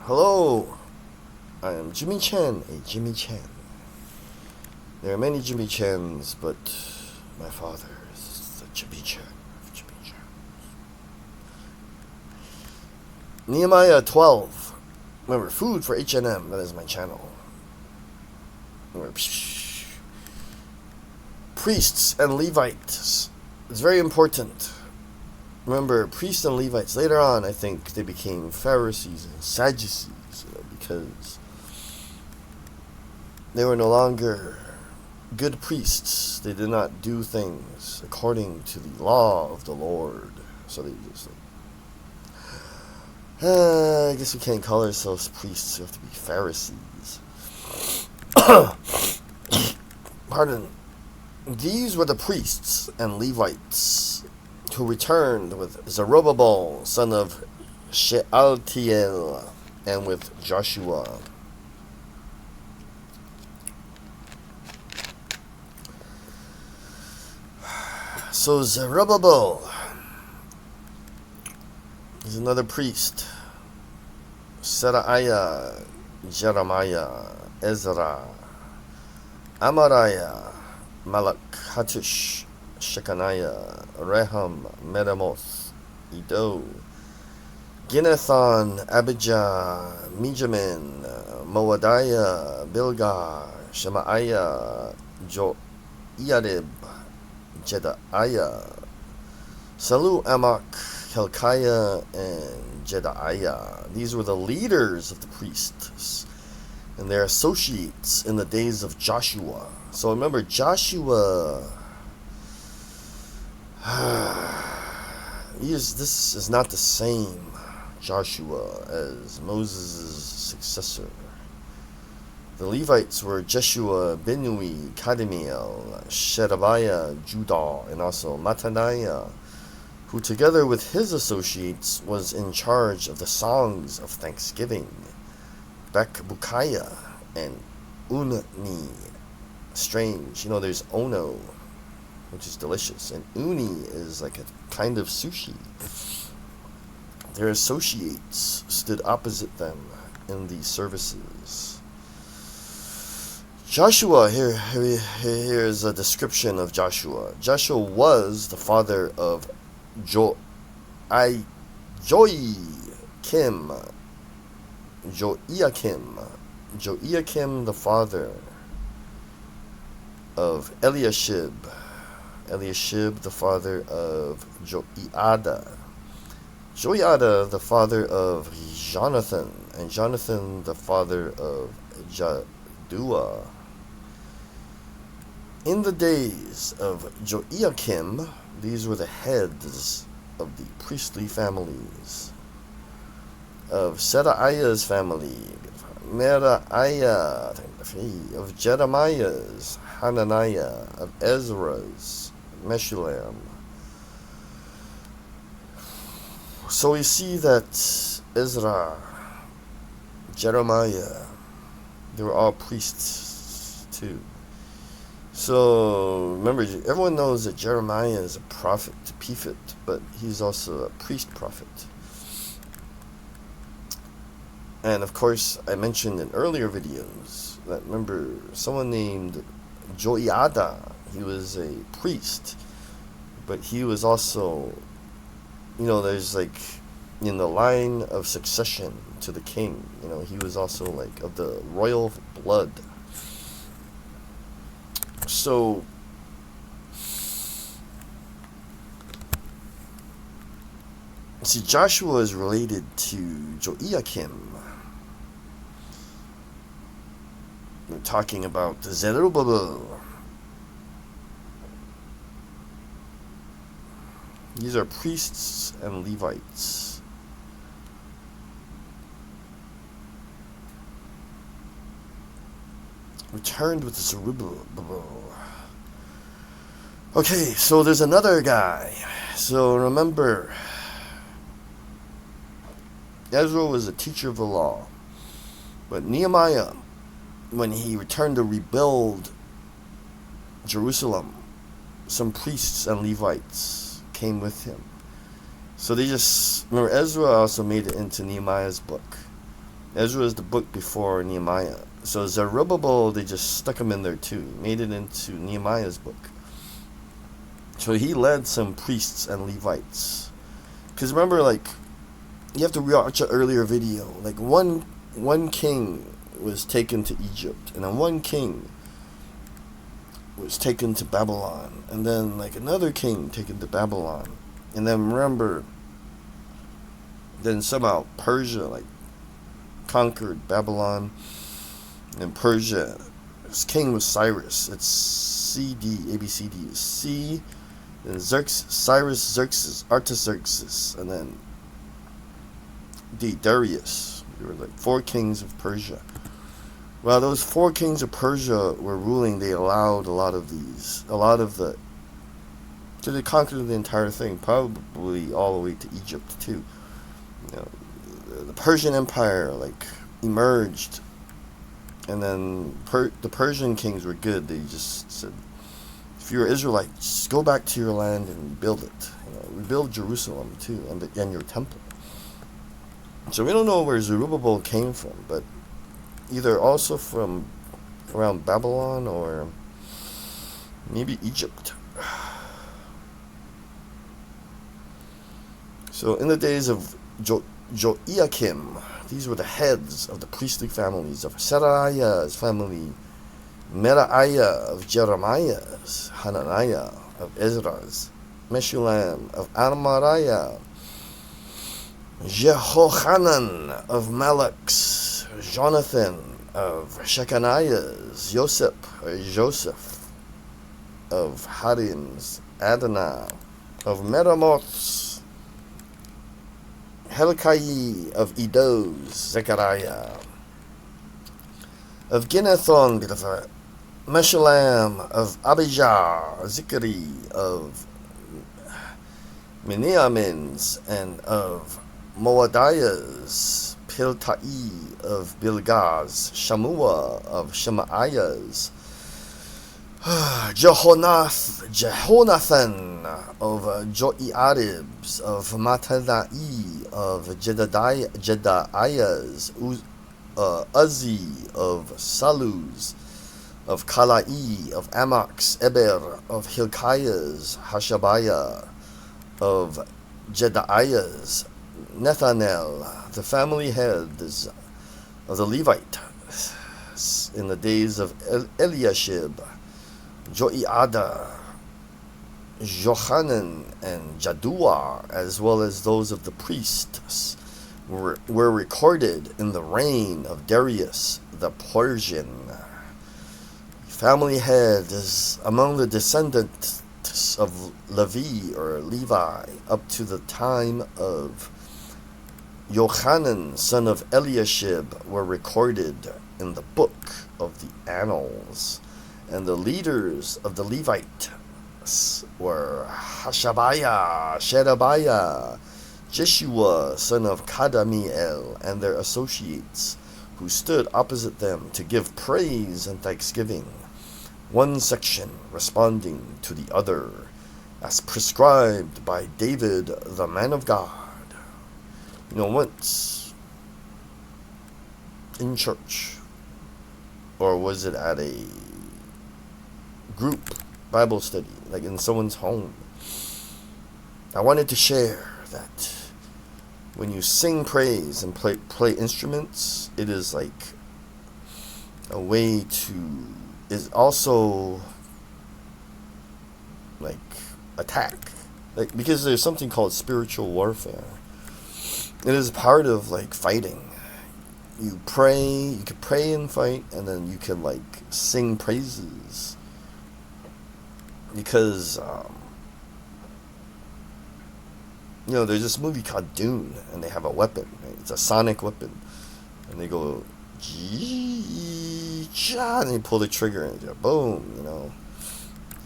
Hello, I am Jimmy Chen, a Jimmy Chen. There are many Jimmy Chens, but my father is the Jimmy Chen of Jimmy Chen. Nehemiah 12. Remember, food for HNM, that is my channel. Remember, priests and Levites. It's very important. Remember, priests and Levites, later on, I think they became Pharisees and Sadducees, because they were no longer good priests. They did not do things according to the law of the Lord. So they just I guess we can't call ourselves priests. We have to be Pharisees. Pardon. These were the priests and Levites who returned with Zerubbabel, son of Shealtiel, and with Joshua. So Zerubbabel is another priest. Seraiah, Jeremiah, Ezra, Amariah, Malach, Hattush, Shechaniah, Rehum, Meremoth, Iddo, Ginnethon, Abijah, Mijamin, Moadiah, Bilgah, Shemaiah, Joiarib, Jedaiah, Salu, Amok, Hilkiah, and Jedaiah. These were the leaders of the priests and their associates in the days of Joshua. So remember, Joshua, this is not the same Joshua as Moses' successor. The Levites were Jeshua, Binui, Kadmiel, Sherebiah, Judah, and also Mattaniah, who together with his associates was in charge of the songs of thanksgiving. Bekbukiah and Unni. Strange. There's Ono, which is delicious, and Uni is like a kind of sushi. Their associates stood opposite them in these services. Joshua, here's a description of Joshua. Joshua was the father of Joiakim, the father of Eliashib, the father of Joiada, the father of Jonathan, and Jonathan the father of Jaddua. In the days of Joiakim, these were the heads of the priestly families. Of Seraiah's family, Meraiah, of Jeremiah's, Hananiah, of Ezra's, Meshullam. So we see that Ezra, Jeremiah, they were all priests too. So remember, everyone knows that Jeremiah is a prophet, but he's also a priest prophet. And of course, I mentioned in earlier videos that, remember, someone named Joiada, he was a priest, but he was also, there's like, in the line of succession to the king, he was also like of the royal blood. So, see, Joshua is related to Joiakim. We're talking about Zerubbabel. These are priests and Levites. Returned with Zerubbabel. Okay, so there's another guy. So remember, Ezra was a teacher of the law. But Nehemiah, when he returned to rebuild Jerusalem, some priests and Levites came with him. So they just, remember, Ezra also made it into Nehemiah's book. Ezra is the book before Nehemiah. So Zerubbabel, they just stuck him in there too. Made it into Nehemiah's book. So he led some priests and Levites. Because remember, like, you have to watch an earlier video. Like, one king was taken to Egypt, and then one king was taken to Babylon, and then, like, another king taken to Babylon. And then, remember, then somehow Persia, like, conquered Babylon, and Persia, his king was Cyrus. It's C-D, A-B-C-D. C, then Cyrus, Xerxes, Artaxerxes, and then D, Darius. There were like 4 kings of Persia. While those 4 kings of Persia were ruling, they allowed so they conquered the entire thing, probably all the way to Egypt too. You know, the Persian Empire, like, emerged, and then the Persian kings were good. They just said, if you're Israelite, just go back to your land and rebuild it. You know, rebuild Jerusalem too, and your temple. So we don't know where Zerubbabel came from, but either also from around Babylon or maybe Egypt. So in the days of Joachim, these were the heads of the priestly families of Seraiah's family, Meraiah of Jeremiah's, Hananiah of Ezra's, Meshullam of Amariah, Jehohanan of Malach's, Jonathan of Shechaniah's, Joseph of Harim's, Adonai of Meramoth's, Helkai of Edo's, Zechariah of Ginnethon, Meshullam of Abijah, Zikri of Miniamin's, and of Moadiah's, Piltai of Bilgaz, Shamua of Shemaiah's, Jehonathan of Joiarib's, of Mattaniah of Jedaiah's, Uzzi of Saluz, of Kalai of Amok's, Eber of Hilkiah's, Hashabiah of Jedaiah's, Nethanel, the family heads of the Levite in the days of Eliashib, Joiada, Johanan, and Jaddua, as well as those of the priests, were recorded in the reign of Darius the Persian. Family head is among the descendants of Levi or Levi up to the time of Johanan, son of Eliashib, were recorded in the book of the Annals. And the leaders of the Levites were Hashabiah, Sherebiah, Jeshua, son of Kadmiel, and their associates, who stood opposite them to give praise and thanksgiving, one section responding to the other, as prescribed by David, the man of God. You know, once in church, or was it at a group Bible study, like in someone's home, I wanted to share that when you sing praise and play instruments, it is like a way to, is also like attack, like, because there's something called spiritual warfare. It is part of like fighting. You can pray and fight, and then you can like sing praises, because you know, there's this movie called Dune, and they have a weapon, right? It's a sonic weapon, and they go and they pull the trigger and boom, you know.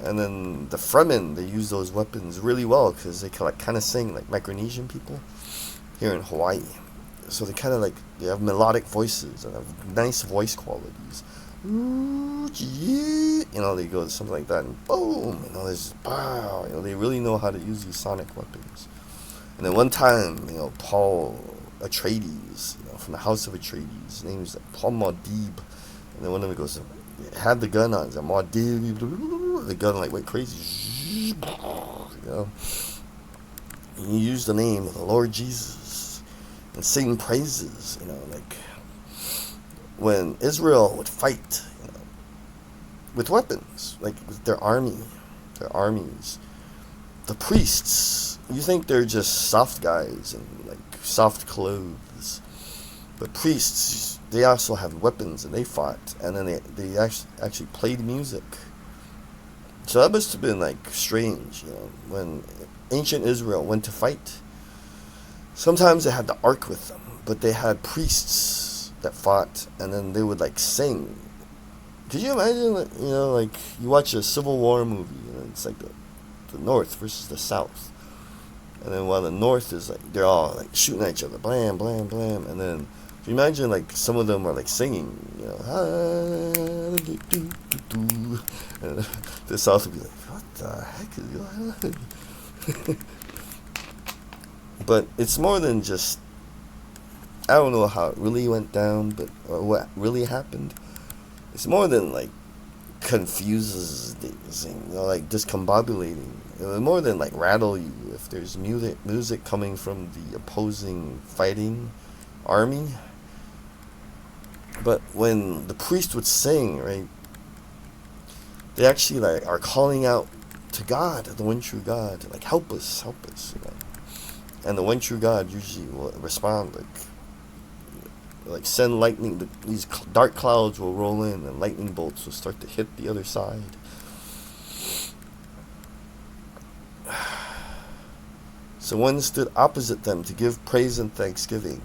And then the Fremen, they use those weapons really well because they can like kind of sing like Micronesian people here in Hawaii. So they kind of like, they have melodic voices and have nice voice qualities. You know, they go something like that, and boom, you know, there's wow, you know, they really know how to use these sonic weapons. And then one time, you know, Paul Atreides, you know, from the house of Atreides. His name is Muad'Dib. And then one of them goes, had the gun on. He's like, Muad'Dib. The gun like went crazy. He used the name of the Lord Jesus and sing praises. Like when Israel would fight, with weapons, like with their armies. The priests, you think they're just soft guys and like soft clothes. But priests, they also have weapons and they fought, and then they actually played music. So that must have been like strange, when ancient Israel went to fight. Sometimes they had the ark with them, but they had priests that fought, and then they would like sing. Could you imagine, like you watch a Civil War movie, it's like the North versus the South, and then while the North is like they're all like shooting at each other, blam blam blam, and then can you imagine like some of them are like singing, and the South would be like, what the heck is going on? But it's more than just, I don't know how it really went down, or what really happened. It's more than like confuses things, like discombobulating. It would more than like rattle you if there's music coming from the opposing fighting army. But when the priest would sing, right, they actually like are calling out to God, the one true God, like help us. And the one true God usually will respond like send lightning. These dark clouds will roll in and lightning bolts will start to hit the other side. So one stood opposite them to give praise and thanksgiving.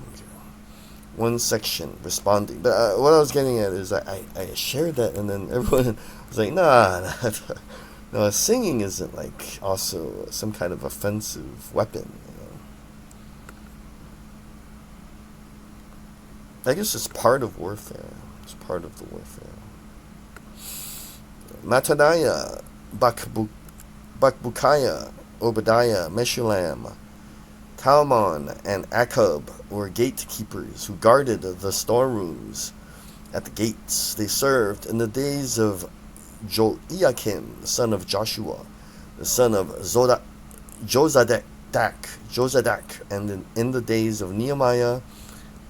One section responding. But what I was getting at is I shared that, and then everyone was like, nah, no, singing isn't like also some kind of offensive weapon. I guess it's part of warfare. It's part of the warfare. Mattaniah, Bakbukaya, Obadiah, Meshullam, Talmon, and Akub were gatekeepers who guarded the storerooms at the gates. They served in the days of Joachim, the son of Joshua, the son of Jozadak, and in the days of Nehemiah,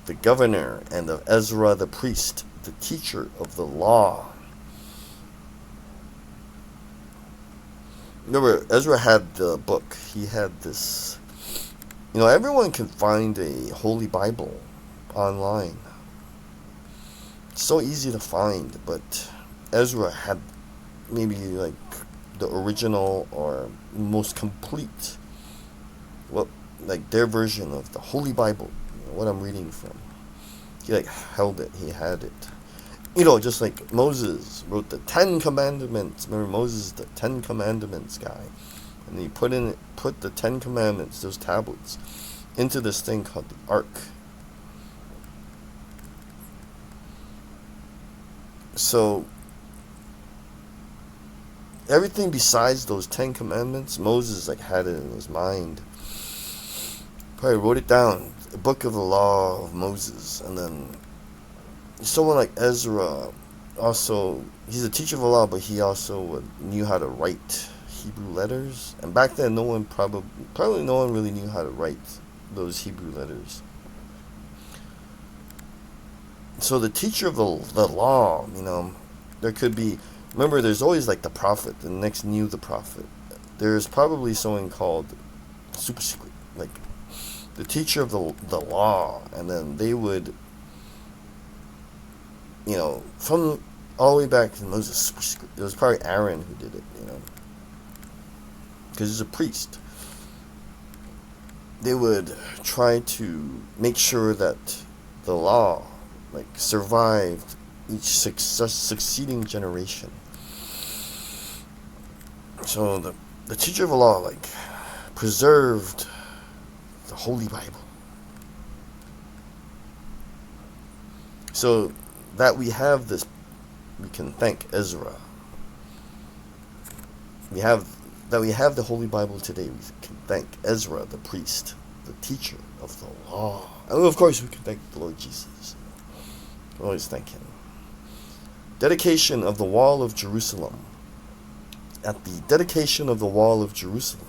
the governor, and of Ezra the priest, the teacher of the law. Remember, Ezra had the book. He had this. Everyone can find a Holy Bible online. It's so easy to find, but Ezra had maybe like the original or most complete, like their version of the Holy Bible. What I'm reading from. He like held it. He had it. Just like Moses wrote the 10 Commandments. Remember Moses, the 10 Commandments guy, and he put the 10 Commandments, those tablets, into this thing called the Ark. So everything besides those 10 Commandments, Moses like had it in his mind. Probably wrote it down. The book of the law of Moses. And then someone like Ezra, also, he's a teacher of the law, but he also knew how to write Hebrew letters. And back then, probably no one really knew how to write those Hebrew letters. So the teacher of the law, there could be, remember, there's always like the prophet, the next knew the prophet. There's probably someone called super secret, like the teacher of the law, and then they would, from all the way back to Moses, it was probably Aaron who did it, because he's a priest. They would try to make sure that the law, like, survived each succeeding generation. So the teacher of the law, like, preserved the Holy Bible. So that we have this, we can thank Ezra. We have the Holy Bible today. We can thank Ezra, the priest, the teacher of the law. And of course, we can thank the Lord Jesus. Always thank Him. Dedication of the Wall of Jerusalem. At the dedication of the Wall of Jerusalem,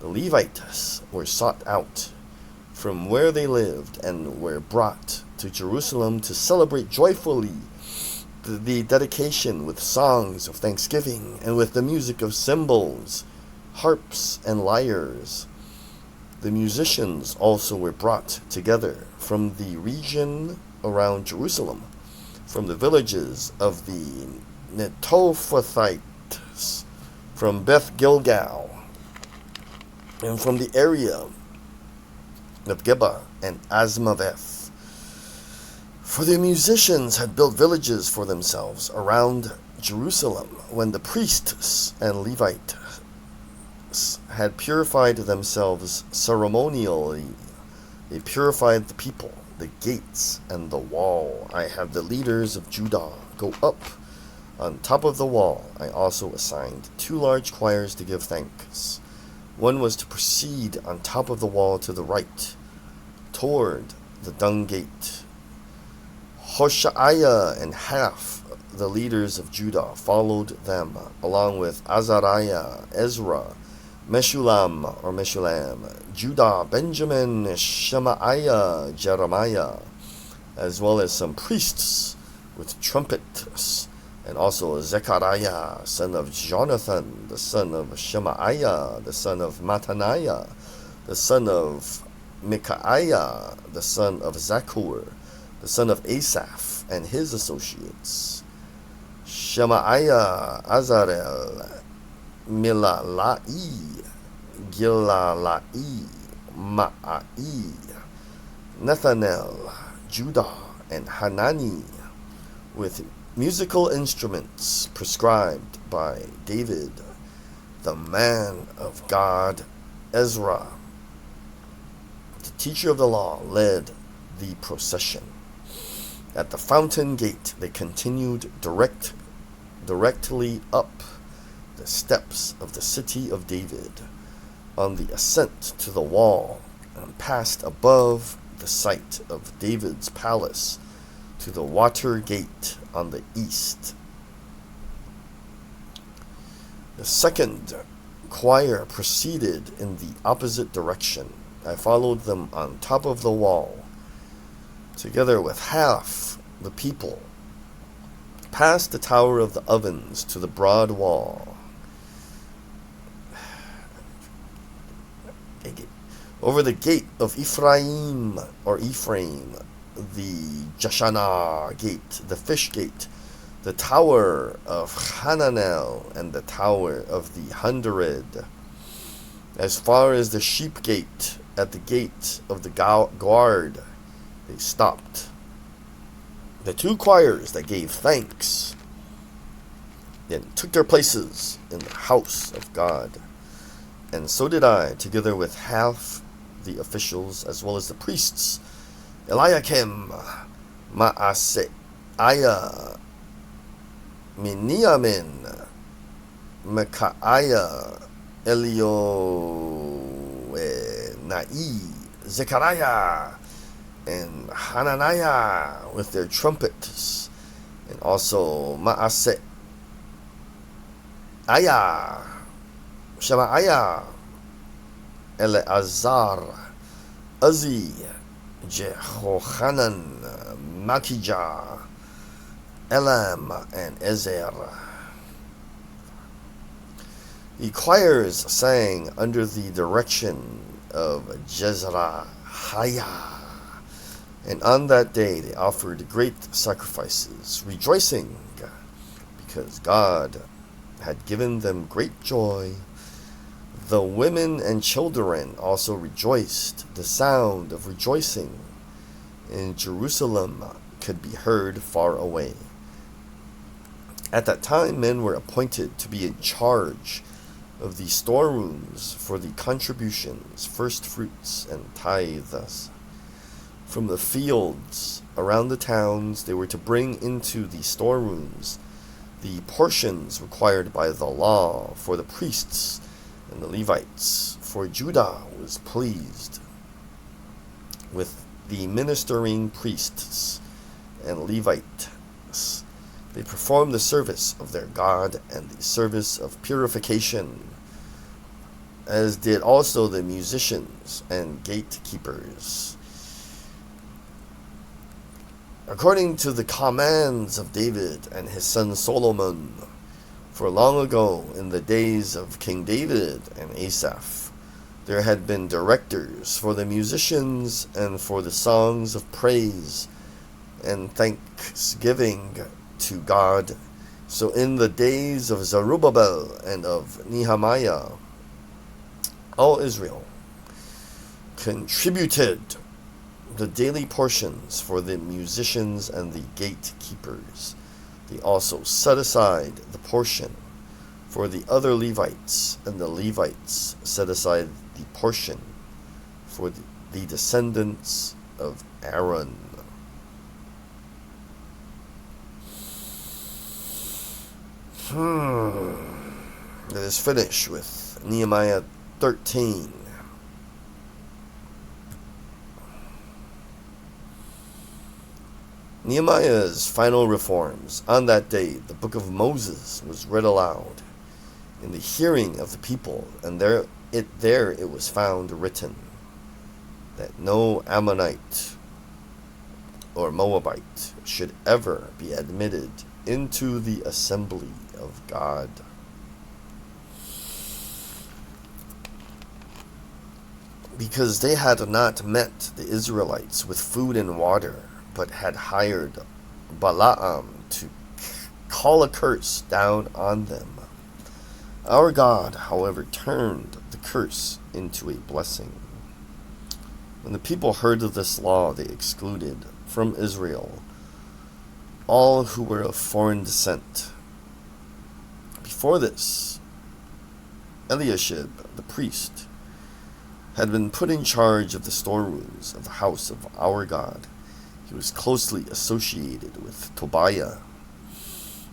the Levites were sought out from where they lived and were brought to Jerusalem to celebrate joyfully the dedication with songs of thanksgiving and with the music of cymbals, harps, and lyres. The musicians also were brought together from the region around Jerusalem, from the villages of the Netophathites, from Beth Gilgal, and from the area of Geba and Asmaveth. For the musicians had built villages for themselves around Jerusalem when the priests and Levites had purified themselves ceremonially. They purified the people, the gates, and the wall. I had the leaders of Judah go up on top of the wall. I also assigned 2 large choirs to give thanks. One was to proceed on top of the wall to the right, toward the dung gate. Hosea and half the leaders of Judah followed them, along with Azariah, Ezra, Meshulam, Judah, Benjamin, Shemaiah, Jeremiah, as well as some priests with trumpets, and also Zechariah, son of Jonathan, the son of Shemaiah, the son of Mattaniah, the son of Micaiah, the son of Zakur, the son of Asaph, and his associates, Shemaiah, Azarel, Milalai, Gilalai, Ma'ai, Nethanel, Judah, and Hanani, with musical instruments prescribed by David, the man of God. Ezra, the teacher of the law, led the procession. At the fountain gate, they continued directly up the steps of the city of David on the ascent to the wall and passed above the site of David's palace to the water gate on the east. The second choir proceeded in the opposite direction. I followed them on top of the wall, together with half the people, past the Tower of the Ovens to the broad wall. Over the gate of Ephraim, the Jashanah gate, the fish gate, the tower of Hananel, and the tower of the 100, as far as the sheep gate. At the gate of the guard, they stopped. The 2 choirs that gave thanks then took their places in the house of God, and so did I, together with half the officials as well as the priests, Eliakim, Maaseiah, Miniamin, Micaiah, Elioenai, Zechariah, and Hananiah with their trumpets, and also Maaseiah, Shemaiah, Eleazar, Uzzi, Jehohanan, Makijah, Elam, and Ezer. The choirs sang under the direction of Jezrahiah, and on that day they offered great sacrifices, rejoicing because God had given them great joy. The women and children also rejoiced. The sound of rejoicing in Jerusalem could be heard far away. At that time, men were appointed to be in charge of the storerooms for the contributions, first fruits, and tithes. From the fields around the towns, they were to bring into the storerooms the portions required by the law for the priests and the Levites, for Judah was pleased with the ministering priests and Levites. They performed the service of their God and the service of purification, as did also the musicians and gatekeepers, according to the commands of David and his son Solomon. For long ago, in the days of King David and Asaph, there had been directors for the musicians and for the songs of praise and thanksgiving to God. So in the days of Zerubbabel and of Nehemiah, all Israel contributed the daily portions for the musicians and the gatekeepers. They also set aside the portion for the other Levites, and the Levites set aside the portion for the descendants of Aaron. Let us finish with Nehemiah 13. Nehemiah's final reforms. On that day, the book of Moses was read aloud in the hearing of the people, and there it was found written that no Ammonite or Moabite should ever be admitted into the assembly of God. Because they had not met the Israelites with food and water, but had hired Balaam to call a curse down on them. Our God, however, turned the curse into a blessing. When the people heard of this law, they excluded from Israel all who were of foreign descent. Before this, Eliashib, the priest, had been put in charge of the storerooms of the house of our God. He was closely associated with Tobiah,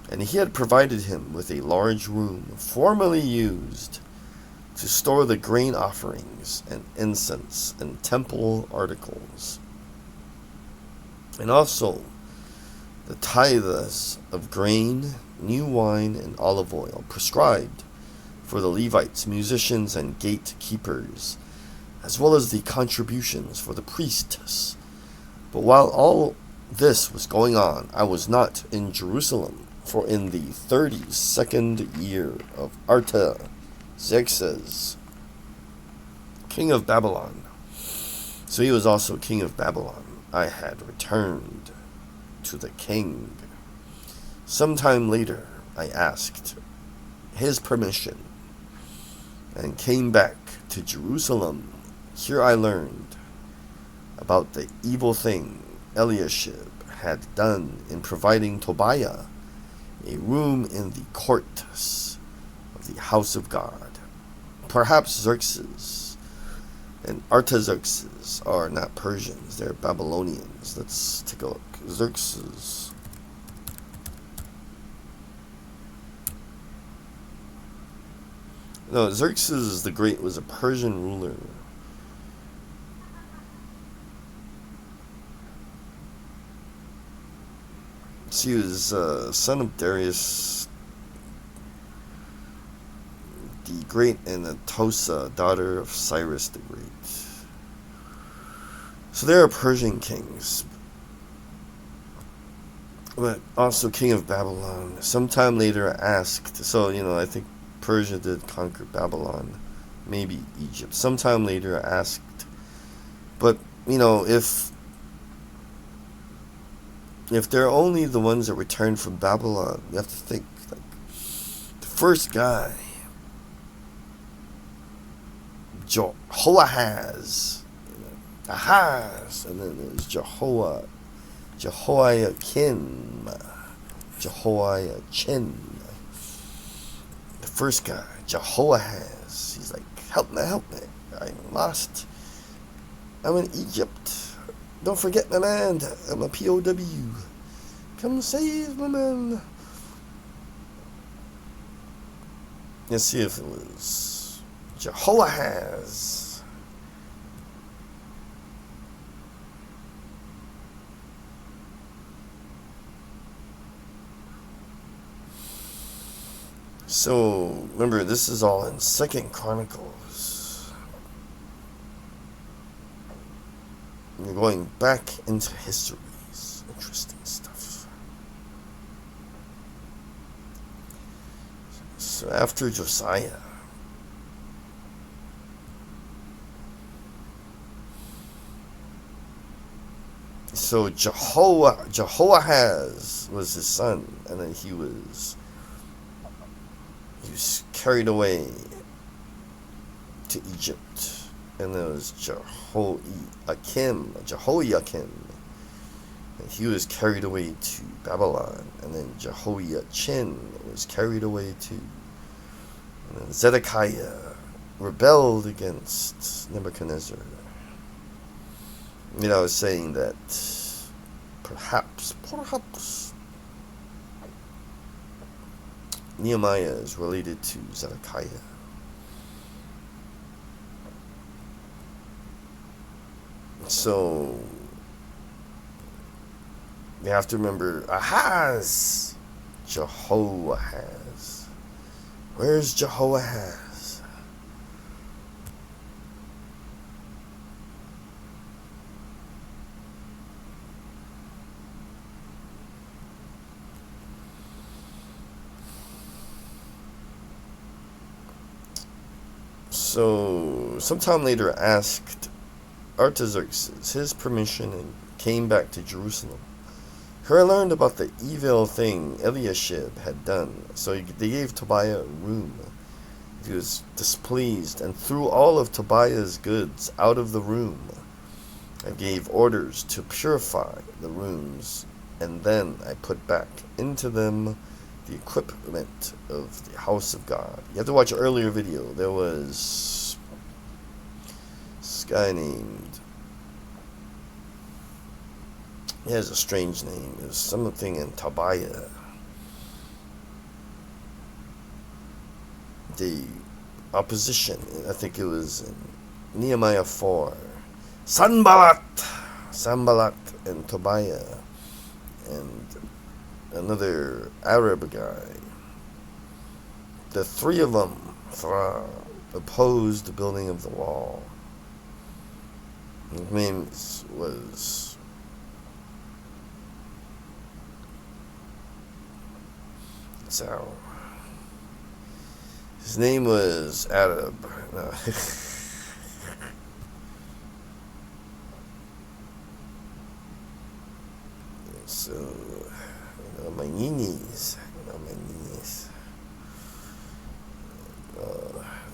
and he had provided him with a large room formerly used to store the grain offerings and incense and temple articles, and also the tithes of grain, new wine, and olive oil prescribed for the Levites, musicians, and gatekeepers, as well as the contributions for the priests. But while all this was going on, I was not in Jerusalem, for in the 32nd year of Artaxerxes, king of Babylon, so he was also king of Babylon, I had returned to the king. Sometime later, I asked his permission and came back to Jerusalem. Here I learned about the evil thing Eliashib had done in providing Tobiah a room in the courts of the house of God. Perhaps Xerxes and Artaxerxes are not Persians, they're Babylonians. Let's take a look. Xerxes. No, Xerxes the Great was a Persian ruler. He was son of Darius the Great and Atosa, daughter of Cyrus the Great. So they are Persian kings, but also king of Babylon. Sometime later I asked, so I think Persia did conquer Babylon, maybe Egypt. Sometime later I asked, but if they're only the ones that returned from Babylon, you have to think, like, the first guy, Jehoahaz, and then there's Jehoiakim, Jehoiachin. The first guy, Jehoahaz, he's like, help me, I'm lost. I'm in Egypt. Don't forget my land. I'm a POW. Come save my man. Let's see if it was Jehoahaz. So remember, this is all in Second Chronicles. You're going back into history. Interesting stuff. So after Josiah, so Jehoahaz was his son, and then he was carried away to Egypt, and there was Jehoiakim, and he was carried away to Babylon, and then Jehoiachin was carried away too. And then Zedekiah rebelled against Nebuchadnezzar. I was saying that perhaps Nehemiah is related to Zedekiah. So you have to remember Ahaz, Jehoahaz. Where's Jehoahaz? So sometime later asked Artaxerxes his permission and came back to Jerusalem. Here I learned about the evil thing Eliashib had done, so they gave Tobiah a room. He was displeased and threw all of Tobiah's goods out of the room. I gave orders to purify the rooms, and then I put back into them the equipment of the house of God. You have to watch an earlier video. There was this guy named, he has a strange name. There's something in Tobiah. The opposition, I think it was in Nehemiah 4. Sanballat and Tobiah and another Arab guy. The three of them opposed the building of the wall. His name was his name was Arab. No. So, my knees.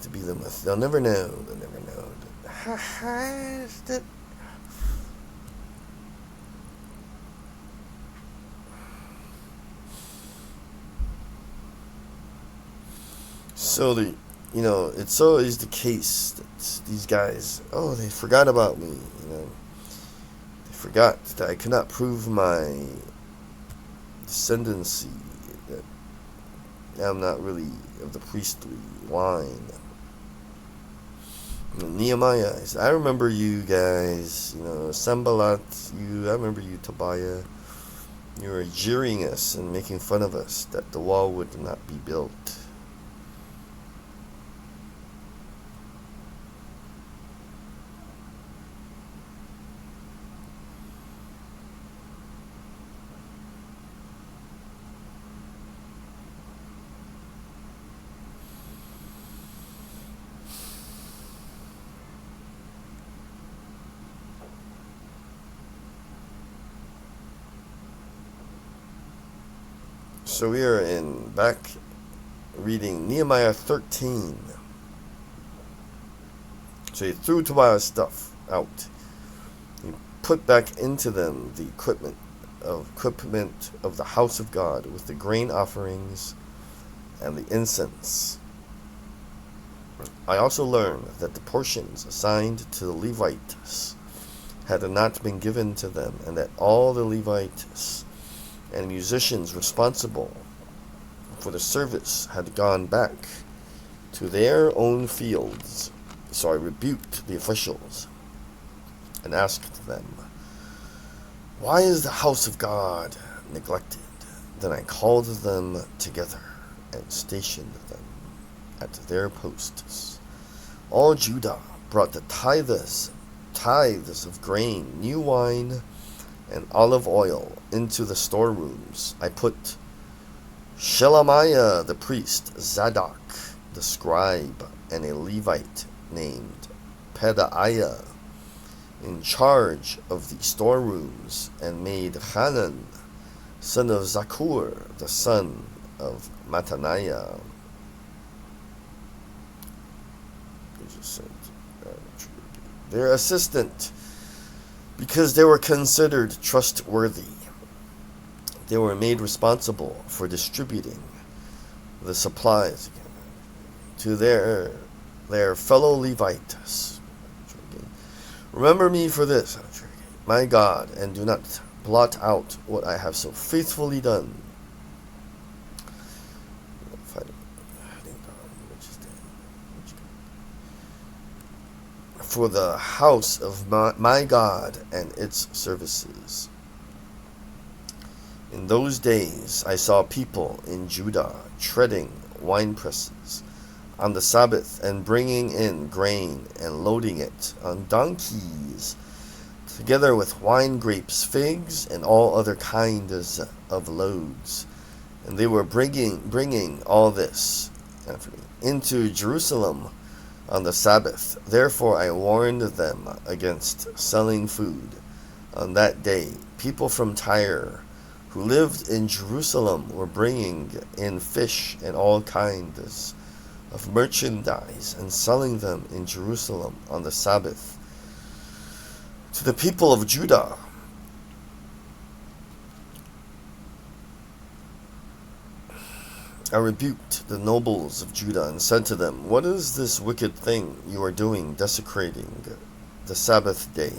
To be the most, they'll never know. So it's always the case that these guys, they forgot about me, They forgot that I could not prove my descendancy, that I'm not really of the priestly line. Nehemiah, I remember you guys, Sanballat, I remember you, Tobiah. You were jeering us and making fun of us that the wall would not be built. So we are back reading Nehemiah 13. So he threw Tobiah's stuff out. He put back into them the equipment of the house of God with the grain offerings and the incense. I also learned that the portions assigned to the Levites had not been given to them, and that all the Levites and musicians responsible for the service had gone back to their own fields. So I rebuked the officials and asked them, "Why is the house of God neglected?" Then I called them together and stationed them at their posts. All Judah brought the tithes of grain, new wine, and olive oil into the storerooms. I put Shelemiah the priest, Zadok the scribe, and a Levite named Pedaiah in charge of the storerooms, and made Hanan, son of Zakur, the son of Mattaniah, their assistant, because they were considered trustworthy. They were made responsible for distributing the supplies to their fellow Levites. Remember me for this, my God, and do not blot out what I have so faithfully done. For the house of my God and its services. In those days I saw people in Judah treading winepresses on the Sabbath and bringing in grain and loading it on donkeys, together with wine, grapes, figs, and all other kinds of loads. And they were bringing all this into Jerusalem on the Sabbath. Therefore I warned them against selling food on that day. People from Tyre who lived in Jerusalem were bringing in fish and all kinds of merchandise and selling them in Jerusalem on the Sabbath to the people of Judah. I rebuked the nobles of Judah and said to them, "What is this wicked thing you are doing, desecrating the Sabbath day?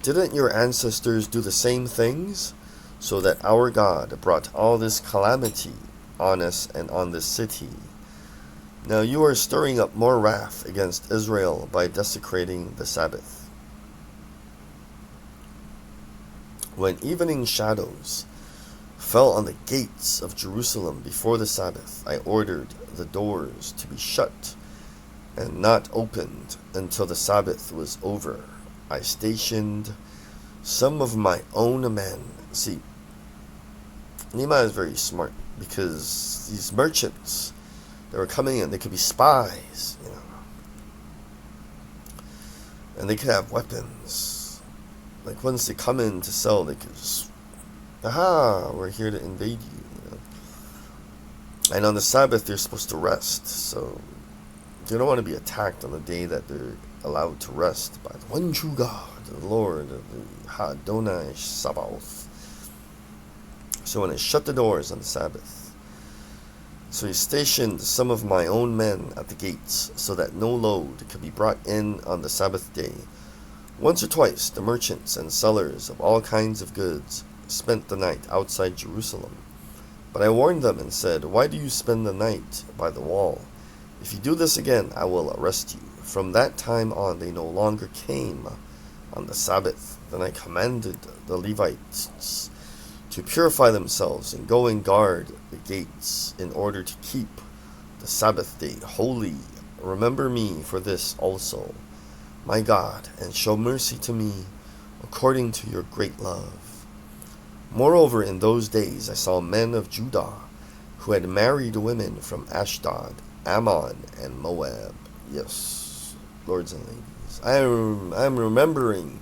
Didn't your ancestors do the same things, so that our God brought all this calamity on us and on this city? Now you are stirring up more wrath against Israel by desecrating the Sabbath." When evening shadows fell on the gates of Jerusalem before the Sabbath, I ordered the doors to be shut and not opened until the Sabbath was over. I stationed some of my own men. See, Nehemiah is very smart, because these merchants that were coming in, they could be spies, and they could have weapons. Like, once they come in to sell, they could just, aha, we're here to invade you. And on the Sabbath, they're supposed to rest, so they don't want to be attacked on the day that they're allowed to rest by the one true God, the Lord, the Adonai Sabaoth. So when I shut the doors on the Sabbath, so he stationed some of my own men at the gates, so that no load could be brought in on the Sabbath day. Once or twice the merchants and sellers of all kinds of goods spent the night outside Jerusalem. But I warned them and said, "Why do you spend the night by the wall? If you do this again, I will arrest you." From that time on, they no longer came on the Sabbath. Then I commanded the Levites to purify themselves and go and guard the gates in order to keep the Sabbath day holy. Remember me for this also, my God, and show mercy to me according to your great love. Moreover, in those days I saw men of Judah who had married women from Ashdod, Ammon, and Moab. Yes, lords and ladies, I'm remembering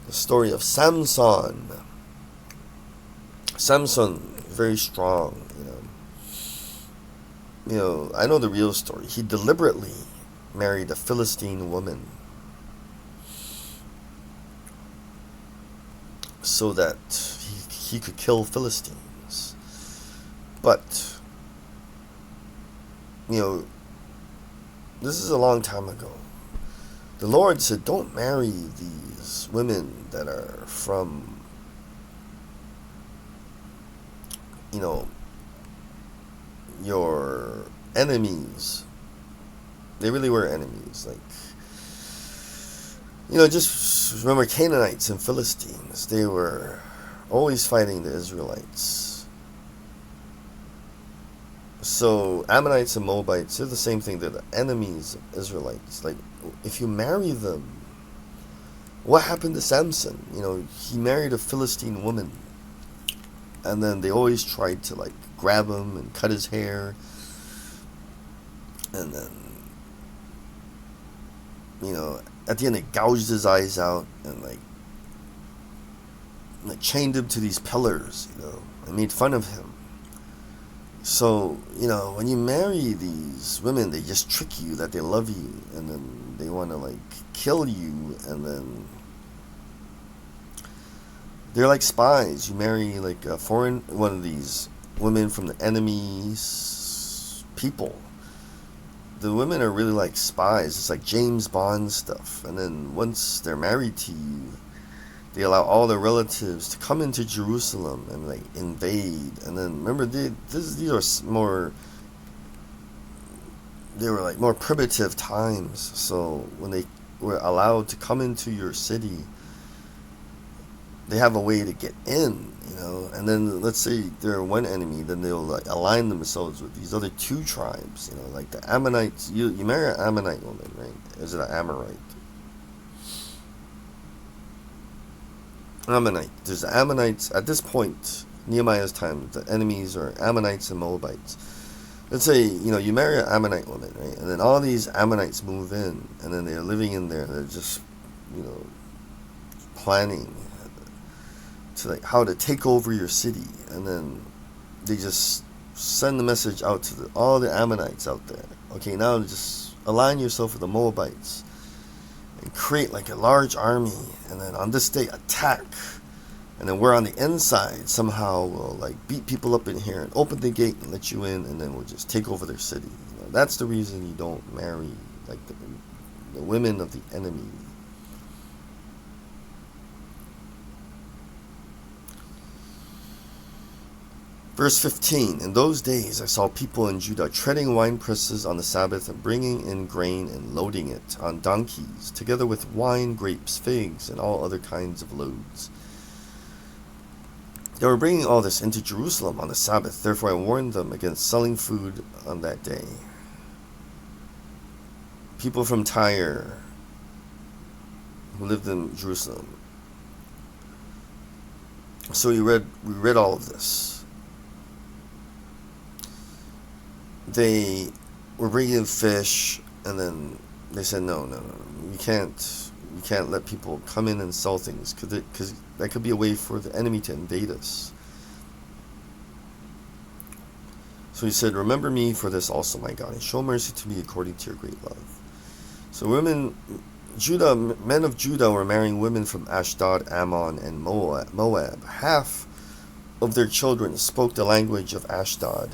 the story of Samson. Samson, very strong, I know the real story. He deliberately married a Philistine woman so that he could kill Philistines. But, this is a long time ago. The Lord said, don't marry these women that are from, your enemies. They really were enemies. Just remember Canaanites and Philistines. They were always fighting the Israelites. So Ammonites and Moabites, they're the same thing. They're the enemies of Israelites. Like, if you marry them, what happened to Samson? He married a Philistine woman, and then they always tried to like grab him and cut his hair, and then at the end they gouged his eyes out and like chained him to these pillars, and made fun of him. So, when you marry these women, they just trick you that they love you, and then they want to like kill you, and then they're like spies. You marry like a one of these women from the enemy's people. The women are really like spies. It's like James Bond stuff. And then once they're married to you, they allow all their relatives to come into Jerusalem and like invade. And then remember, these are they were like more primitive times. So when they were allowed to come into your city, they have a way to get in, and then let's say they're one enemy, then they'll like align themselves with these other two tribes, like the Ammonites. You marry an Ammonite woman, right? Is it an Amorite? Ammonite. There's the Ammonites at this point, Nehemiah's time. The enemies are Ammonites and Moabites. Let's say you marry an Ammonite woman, right? And then all these Ammonites move in, and then they're living in there. They're just planning to like how to take over your city, and then they just send the message out to all the Ammonites out there. Okay, now just align yourself with the Moabites and create like a large army, and then on this day attack, and then we're on the inside. Somehow we'll like beat people up in here and open the gate and let you in, and then we'll just take over their city. That's the reason you don't marry like the women of the enemy. Verse 15, in those days I saw people in Judah treading wine presses on the Sabbath and bringing in grain and loading it on donkeys, together with wine, grapes, figs, and all other kinds of loads. They were bringing all this into Jerusalem on the Sabbath, therefore I warned them against selling food on that day. People from Tyre who lived in Jerusalem. So we read all of this. They were bringing in fish, and then they said, no, we can't let people come in and sell things, because that could be a way for the enemy to invade us. So he said, remember me for this also, my God, and show mercy to me according to your great love. So men of Judah were marrying women from Ashdod, Ammon, and Moab. Half of their children spoke the language of Ashdod,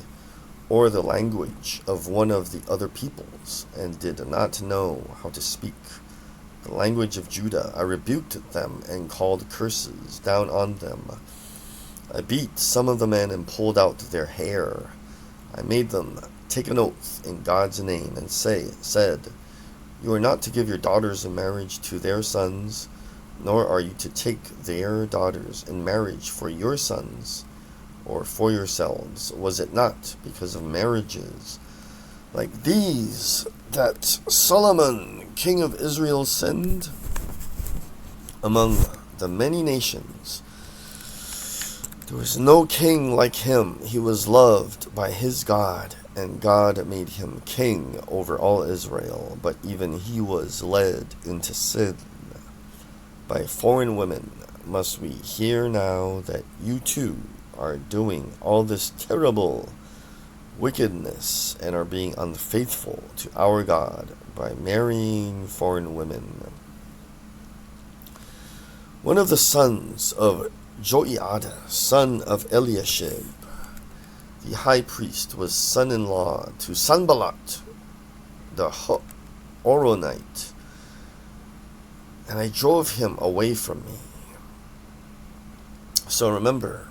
or the language of one of the other peoples, and did not know how to speak the language of Judah. I rebuked them and called curses down on them. I beat some of the men and pulled out their hair. I made them take an oath in God's name and said, you are not to give your daughters in marriage to their sons, nor are you to take their daughters in marriage for your sons, or for yourselves. Was it not because of marriages like these that Solomon, king of Israel, sinned among the many nations? There was no king like him. He was loved by his God, and God made him king over all Israel. But even he was led into sin by foreign women. Must we hear now that you too are doing all this terrible wickedness and are being unfaithful to our God by marrying foreign women? One of the sons of Joiada, son of Eliashib, the high priest, was son-in-law to Sanballat, the Horonite, and I drove him away from me. So remember,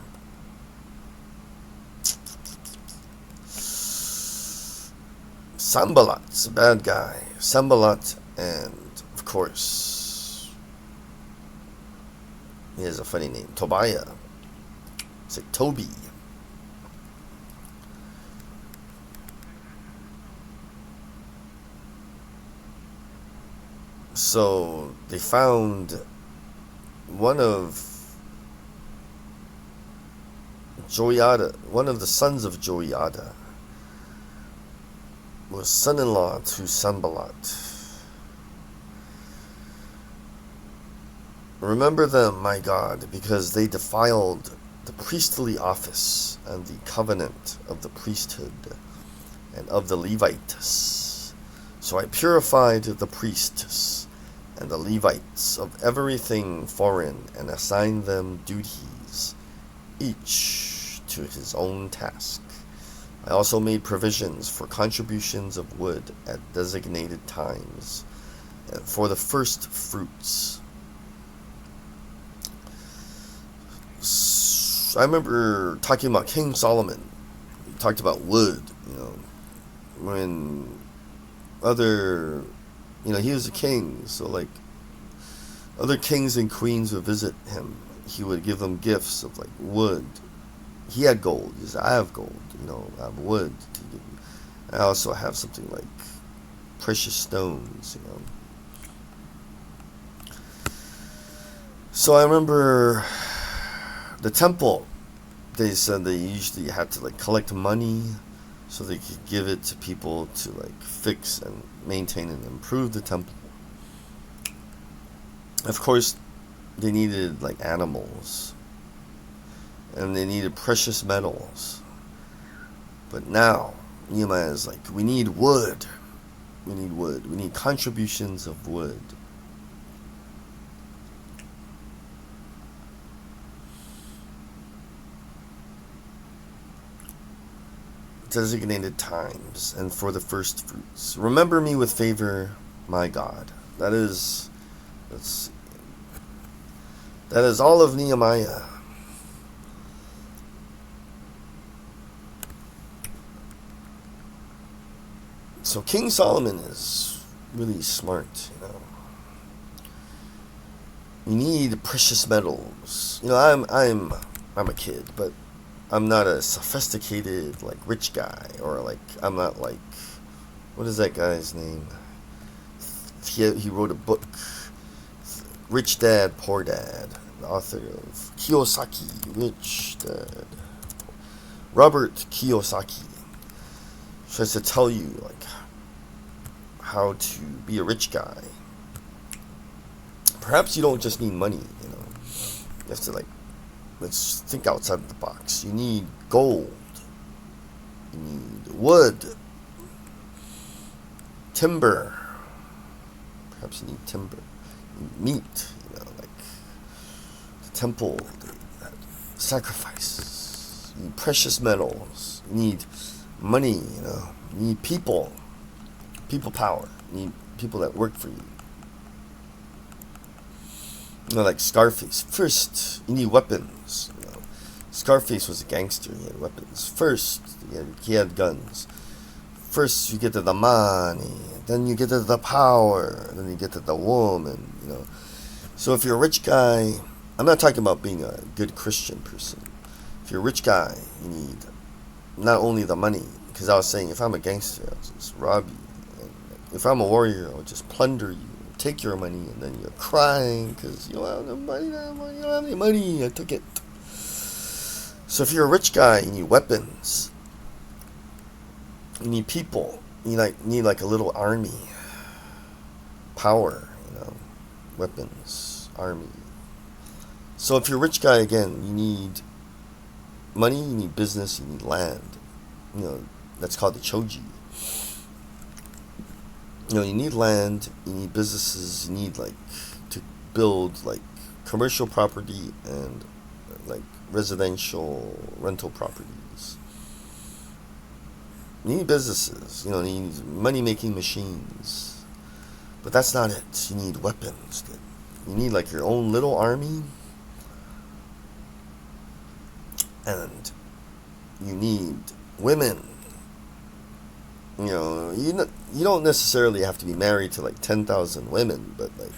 Sanballat's a bad guy. Sanballat, and of course, he has a funny name, Tobiah. It's like Toby. So they found one of one of the sons of Joiada, was son-in-law to Sanballat. Remember them, my God, because they defiled the priestly office and the covenant of the priesthood and of the Levites. So I purified the priests and the Levites of everything foreign and assigned them duties, each to his own task. I also made provisions for contributions of wood at designated times and for the first fruits. I remember talking about King Solomon. He talked about wood, when he was a king, so like other kings and queens would visit him, he would give them gifts of like wood. He had gold. He said, I have gold, I have wood to give you. I also have something like precious stones, So I remember the temple, they said they usually had to like collect money so they could give it to people to like fix and maintain and improve the temple. Of course, they needed like animals and they needed precious metals. But now Nehemiah is like, we need wood. We need wood. We need contributions of wood. Designated times and for the first fruits. Remember me with favor, my God. That is all of Nehemiah. So King Solomon is really smart, You need precious metals. I'm a kid, but I'm not a sophisticated, like, rich guy, or, like, I'm not, like, what is that guy's name? He wrote a book, Rich Dad, Poor Dad, the author of Kiyosaki, Rich Dad. Robert Kiyosaki tries to tell you, like, how to be a rich guy. Perhaps you don't just need money, You have to, like, let's think outside the box. You need gold. You need wood. Timber. Perhaps you need timber. You need meat. Like the temple, sacrifices. You need precious metals. You need money. You need people. People power. You need people that work for you. Like Scarface. First, you need weapons. Scarface was a gangster. He had weapons. First, he had guns. First, you get to the money. Then you get to the power. Then you get to the woman. So if you're a rich guy, I'm not talking about being a good Christian person. If you're a rich guy, you need not only the money. Because I was saying, if I'm a gangster, I'll just rob you. And if I'm a warrior, I'll just plunder you. Take your money, and then you're crying because you don't have the money. You don't have any money. I took it. So if you're a rich guy, you need weapons. You need people. You need like a little army. Power, weapons, army. So if you're a rich guy, again, you need money. You need business. You need land. That's called the choji. You need land, you need businesses, you need, like, to build, like, commercial property and, like, residential rental properties. You need businesses, you need money-making machines. But that's not it. You need weapons. You need, like, your own little army. And you need women. You don't necessarily have to be married to like 10,000 women, but like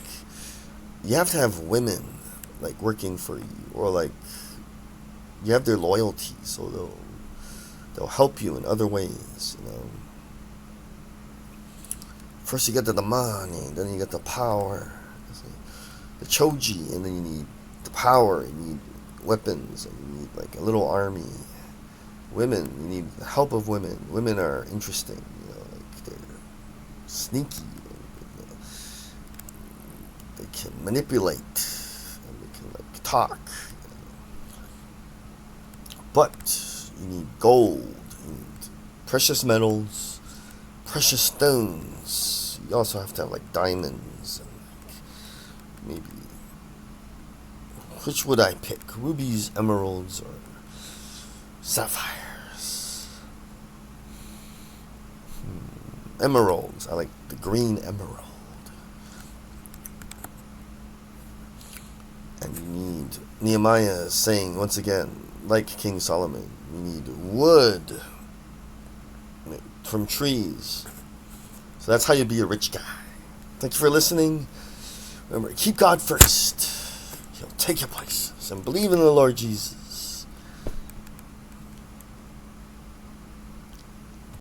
you have to have women like working for you, or like you have their loyalty, so they'll help you in other ways. First you get the money, then you get the power, the choji, and then you need the power, you need weapons, and you need like a little army. Women, you need the help of women. Women are interesting, like they're sneaky. They can manipulate, and they can like talk. But you need gold, you need precious metals, precious stones. You also have to have like diamonds and like, maybe, which would I pick? Rubies, emeralds, or sapphires? Emeralds. I like the green emerald. And you need, Nehemiah is saying once again, like King Solomon, you need wood from trees. So that's how you be a rich guy. Thank you for listening. Remember, keep God first. He'll take your place. And believe in the Lord Jesus.